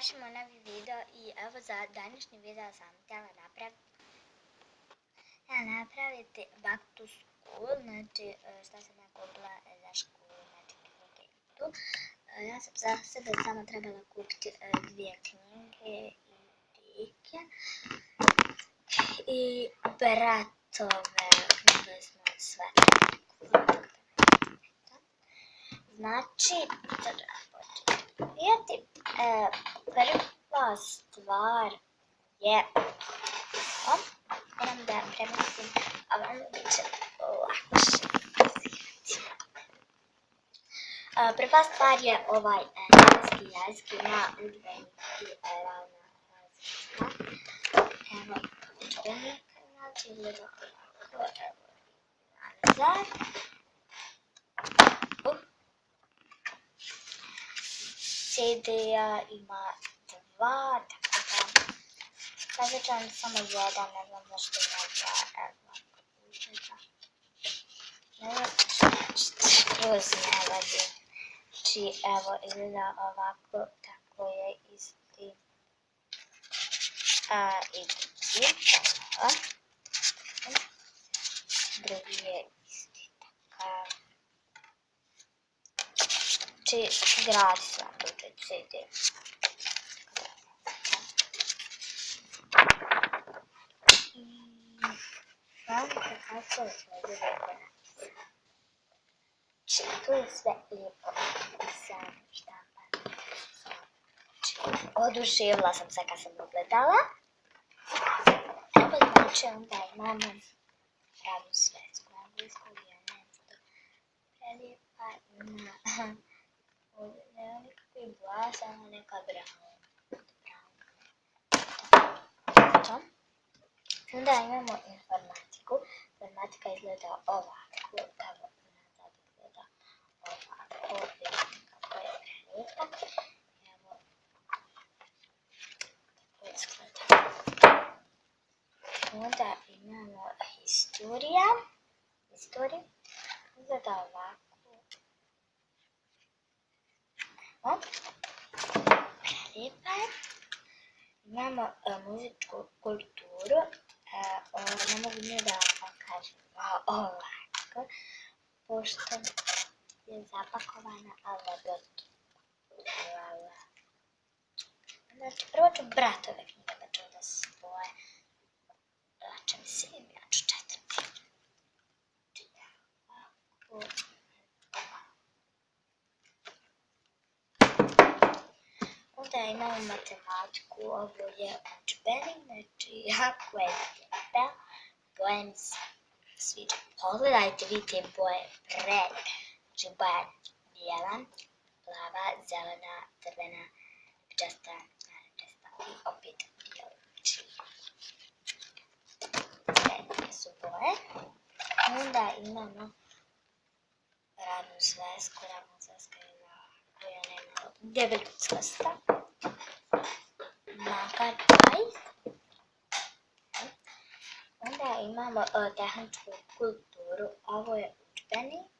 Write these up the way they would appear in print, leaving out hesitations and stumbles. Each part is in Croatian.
završimo novi video i evo za današnji video sam htjela napraviti back to school, znači šta sam ja kupila za školu, znači knjige i tu. Ja sam za sebe samo trebala kupiti 2 knjige i dike i bratove knjige smo sve kupili. Znači, sad ću početi vidjeti. Prva stvar je, moram da premislim, a vam bit će lakše nazivati. Prva stvar je ovaj engleski jezik, ima udžbenik i ravna različka. Evo, udžbenik, znači izgleda ovako, evo, nazad. CD-a ima 2, tako da kazat ću vam samo jedan, ne znam zašto ima 2, evo, skroz ne vadi. Znači, evo, izgleda ovako, tako je isti i drugi je isti takav. Znači, gratis vam dođe CD. Znate kako je sve lijepo napisano. Znači, tu je sve lijepo napisano, štampano. Znači, oduševila sam se kad sam ugledala. Evo, znači, onda imamo radnu svetsku, anglijsku i njemačku. Prelijepa ima ovdje nema nikakvi boja, samo neka brown. Onda imamo informatiku. Informatika izgleda ovako, evo nazad izgleda ovako, vidite kako je prelijepa. Evo, tako izgleda. Onda imamo historija. Izgleda ovako. Prelijepa je. Imamo muzičku kulturu. Ne mogu ni da vam kažem ovako, pošto je zapakovana, ali gotovo. Znači, prvo ću bratove knjige da ću da se spoje. Lače mi se im, ja ću četvrti. Onda imamo matematiku, ovo je udžbenik, znači jako je lijepa, boje mi se sviđa. Pogledajte, vidite boje prelijepe, znači boja bijela, plava, zelena, crvena, ljubičasta, narančasta i opet bijela. Prelijepe su boje. Onda imamo radnu svesku, je koja nema debelucasta, makar čaj. Onda imamo tehničku kulturu, ovo je udžbenik.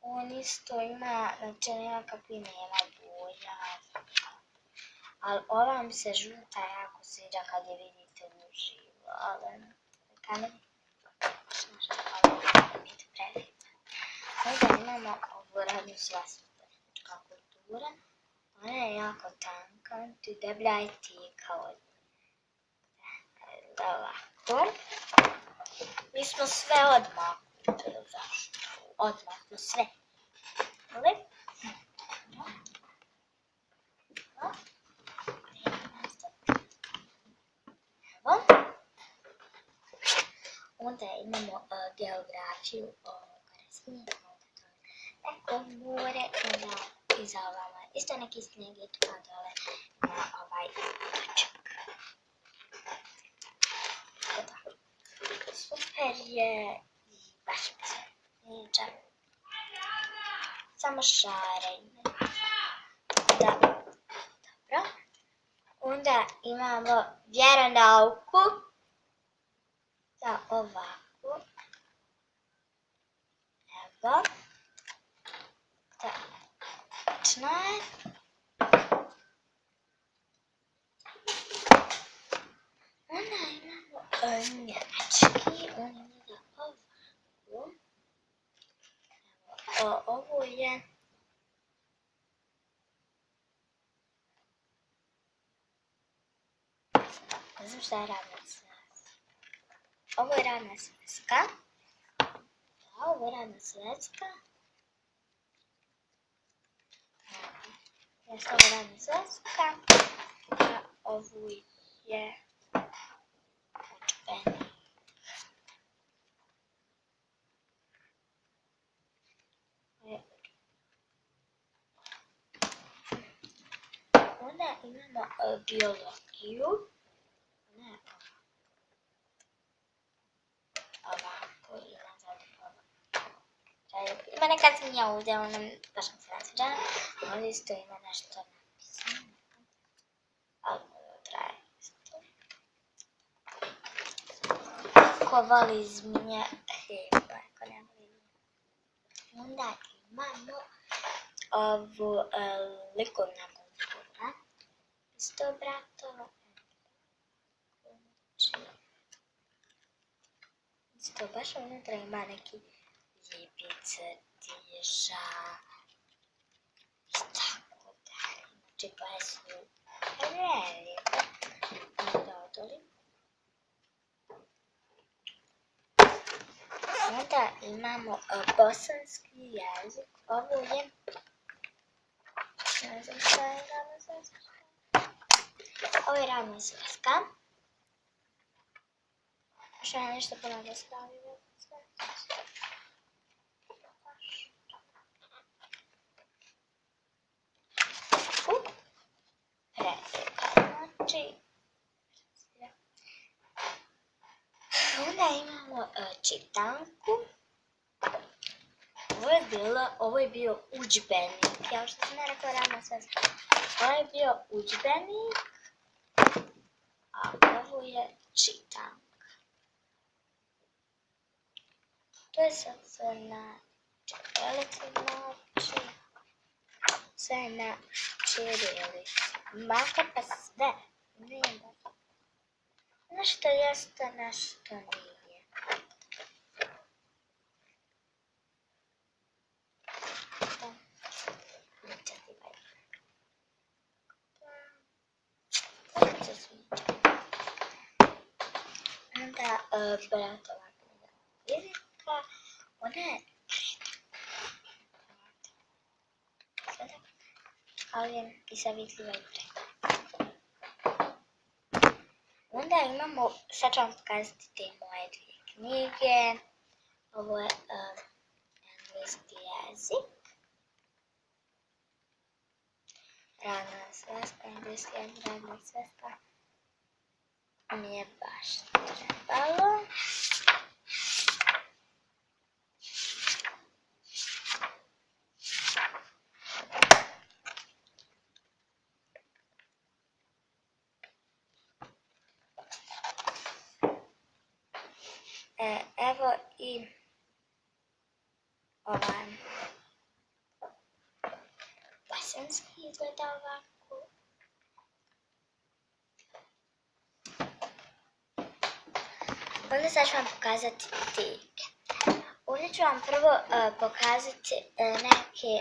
On isto ima, znači nekakvi nema boja, ali ova mi se žuta jako sviđa kad je vidite uživo, ali neka ne znaš kako je biti prelijepa. Onda imamo ovu radnu svesku. Kultura, ona je jako tanka, ti deblja i tika od nje. Ovako. Mi smo sve odmah kupili, zašto? Odmah smo sve kupili. Evo. Onda imamo geografiju, kasnije, eko more, onda iza ovama isto neki snijeg i tu dole na ovaj točak. Super je i baš mi se sviđa. Samo šarenje. Da, dobro. Onda imamo vjeronauku. Da, ovako. Evo. Tačno je. je ne znam šta je ravna sveska. Ovo je ravna sveska. Da, ovo je ravna sveska. Jeste ovo ravna sveska. A ovo je udžbenik. Onda imamo biologiju. Ne, ovako i nazad ovako. Ima neka zmija ovdje, ona baš mi se razviđa. Ovdje isto ima nešto napisano. Ali ovo traje isto. Ko voli zmije, heba, ko ne voli zmije. Onda imamo ovu likovna kultura. Isto bratovo. Isto baš unutra ima neki ljepice, tježa i tako dalje. Znači koje su prelijepe. Onda odolim. Onda imamo bosanski jezik. Ovo je... Ne znam šta je ravna sveska. Ovo je ravna sveska. Što ja nešto ponavlja stavim. Znači, onda imamo čitanku. Ovo je bio udžbenik. Ja što sam ne rekla ravna sveska. Ovo je bio udžbenik, a ovo je čitanka. To je sad sve na čirilici, znači sve na čirilici. Maka pa sve, nije baš. Nešto jeste, nešto nije. Onda bratova jezika, ona je ali je i savjetljiva i preda. Onda imamo, sad ću vam pokazati te moje dvije knjige. Ovo je engleski jezik. Ravna sveska, engleski jezik, ravna sveska. Mi je baš trebalo. Evo i ovaj bosanski izgleda ovako. Onda sad ću vam pokazati tike. Ovdje ću vam prvo pokazati neke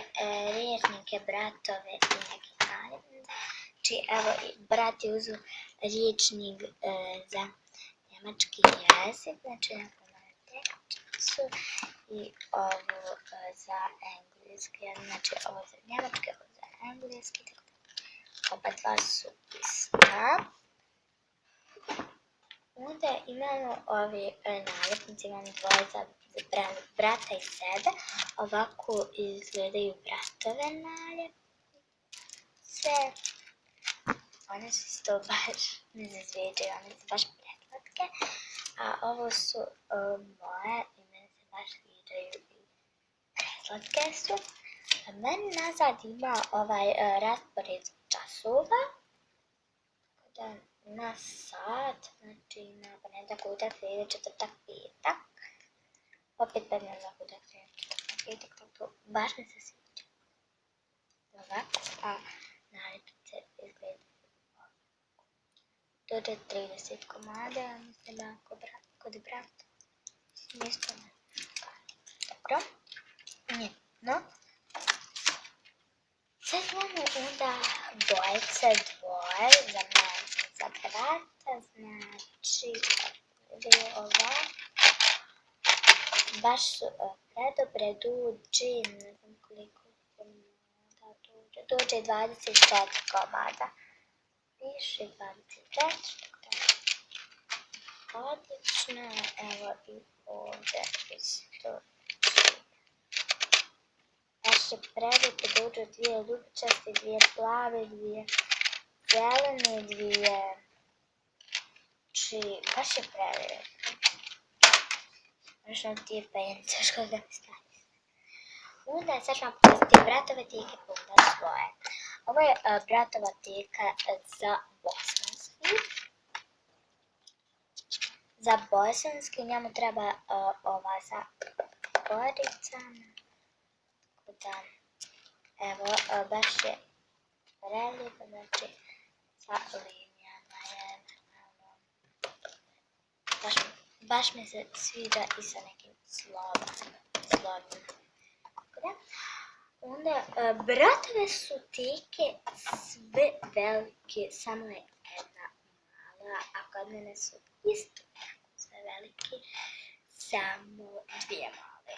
riječnike, bratove i neke naljepnice. Znači evo brat je uzeo riječnik za njemački jezik, znači na tekstu i ovo za engleski, znači ovo za njemački, ovo za engleski, tako da oba dva su ista. Onda imamo ove naljepnice, imamo dvoje za brata i sebe, ovako izgledaju bratove naljepnice. One su isto baš ne zazvijeđaju, one su baš preslatke. A ovo su moje i mene se baš sviđaju i preslatke su. Meni nazad ima ovaj raspored časova. Na sat, znači na ponedjeljak, utorak, srijeda, četvrtak, petak. Opet ponedjeljak, utorak, srijeda, četvrtak, petak, to baš mi se sviđa. Ovako, a naljepnice izgledaju ovako. Dođe 30 komada, mislim da kod brata. Isto ne. Dobro. No, Sad imamo onda bojice dvoje za mene, za brata, znači ovako. Baš su preduži, ne znam koliko dođe 24 komada. Piše 24, odlično, evo i ovdje isto. Baš je prelijepo da uđu dvije ljubičaste, dvije plave, dvije zelene, dvije... Baš je prelijepo. Možda ti je pejenice što da mi stavi. Onda sad ću vam pokazati bratove teke puta svoje. Ovo je bratova teka za bosanski. Za bosanski njemu treba ova sa koricama. Da, evo, baš je prelijepo, znači sa linijama je, baš mi se sviđa i sa nekim slovima. Onda, bratove su teke sve velike, samo je jedna mala, a kod mene su isto sve velike, samo dvije male.